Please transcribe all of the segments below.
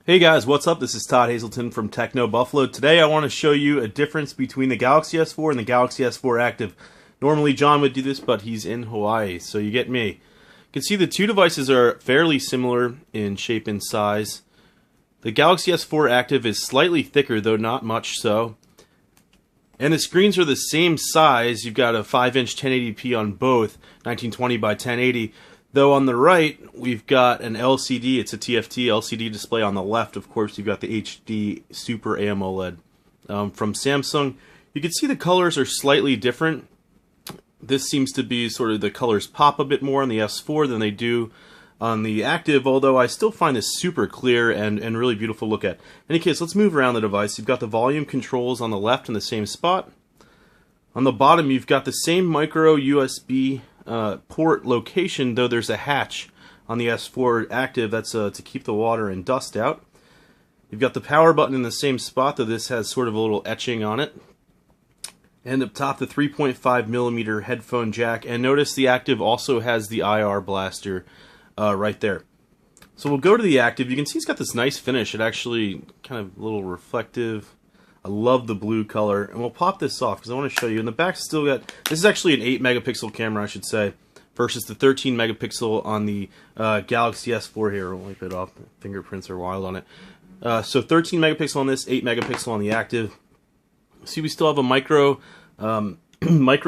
Hey guys, what's up? This is Todd Hazelton from Techno Buffalo. Today I want to show you a difference between the Galaxy S4 and the Galaxy S4 Active. Normally John would do this, but he's in Hawaii, so you get me. You can see the two devices are fairly similar in shape and size. The Galaxy S4 Active is slightly thicker, though not much so. And the screens are the same size. You've got a 5-inch 1080p on both, 1920 by 1080. Though on the right, we've got an LCD, it's a TFT LCD display. On the left, of course, you've got the HD Super AMOLED from Samsung. You can see the colors are slightly different. This seems to be sort of the colors pop a bit more on the S4 than they do on the Active, although I still find this super clear and really beautiful to look at. In any case, let's move around the device. You've got the volume controls on the left in the same spot. On the bottom, you've got the same micro USB port location, though there's a hatch on the S4 Active that's to keep the water and dust out. You've got the power button in the same spot, though this has sort of a little etching on it. And up top, the 3.5mm headphone jack. And notice the Active also has the IR blaster right there. So we'll go to the Active. You can see it's got this nice finish. It actually kind of a little reflective. I love the blue color, and we'll pop this off because I want to show you. In the back, still got, this is actually an 8-megapixel camera, I should say, versus the 13-megapixel on the Galaxy S4 here. I'll wipe it off. The fingerprints are wild on it. So 13 megapixel on this, 8 megapixel on the Active. See, we still have a micro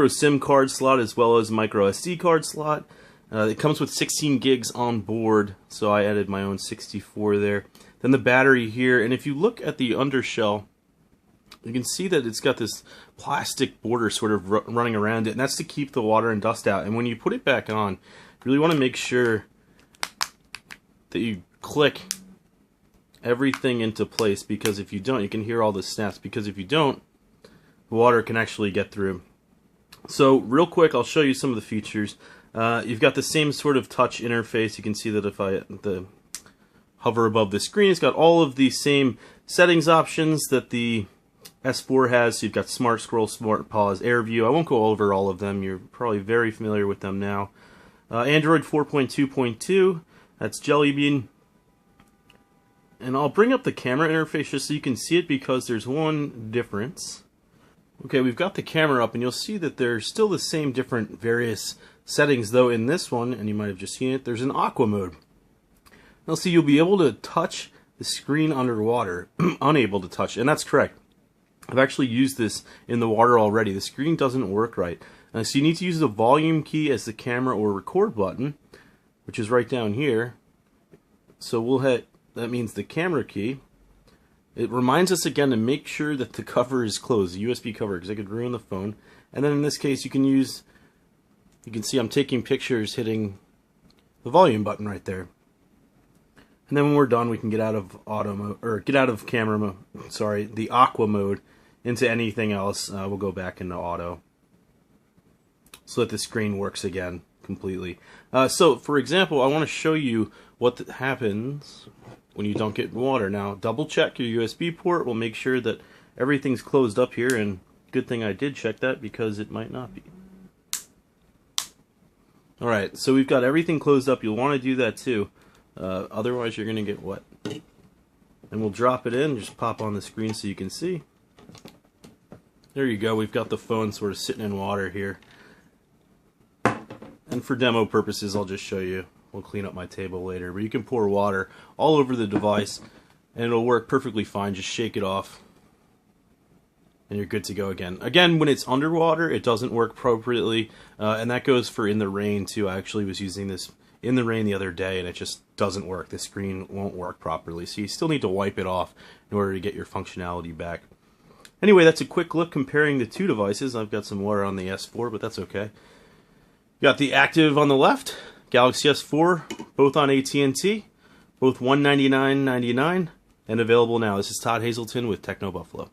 SIM card slot as well as micro SD card slot. It comes with 16 gigs on board, so I added my own 64 there. Then the battery here, and if you look at the undershell, you can see that it's got this plastic border sort of running around it, and that's to keep the water and dust out. And when you put it back on, you really want to make sure that you click everything into place, because if you don't, you can hear all the snaps, because if you don't, the water can actually get through. So real quick, I'll show you some of the features. You've got the same sort of touch interface. You can see that if I hover above the screen, it's got all of the same settings options that the S4 has. So you've got Smart Scroll, Smart Pause, Air View. I won't go over all of them. You're probably very familiar with them now. Android 4.2.2, that's Jelly Bean. And I'll bring up the camera interface just so you can see it, because there's one difference. Okay, we've got the camera up, and you'll see that there's still the same different various settings, though in this one, and you might have just seen it, there's an aqua mode. Now see, you'll be able to touch the screen underwater, unable to touch, and that's correct. I've actually used this in the water already. The screen doesn't work right. So you need to use the volume key as the camera or record button, which is right down here. So we'll hit, that means the camera key. It reminds us again to make sure that the cover is closed, the USB cover, because it could ruin the phone. And then in this case, you can use, you can see I'm taking pictures hitting the volume button right there. And then when we're done, we can get out of auto mode, or get out of camera mode, sorry, the aqua mode, into anything else. We'll go back into auto so that the screen works again completely. So for example, I want to show you what happens when you don't get water. Now double check your USB port. We'll make sure that everything's closed up here, and good thing I did check that, because it might not be. Alright, so we've got everything closed up. You'll want to do that too. Otherwise you're going to get wet. And we'll drop it in, just pop on the screen so you can see. There you go, we've got the phone sort of sitting in water here. And for demo purposes, I'll just show you. We'll clean up my table later. But you can pour water all over the device, and it'll work perfectly fine. Just shake it off, and you're good to go again. Again, when it's underwater, it doesn't work appropriately, and that goes for in the rain too. I actually was using this in the rain the other day, and it just doesn't work. The screen won't work properly, so you still need to wipe it off in order to get your functionality back. Anyway, that's a quick look comparing the two devices. I've got some water on the S4, but that's okay. You got the Active on the left, Galaxy S4, both on AT&T, both $199.99, and available now. This is Todd Hazelton with Techno Buffalo.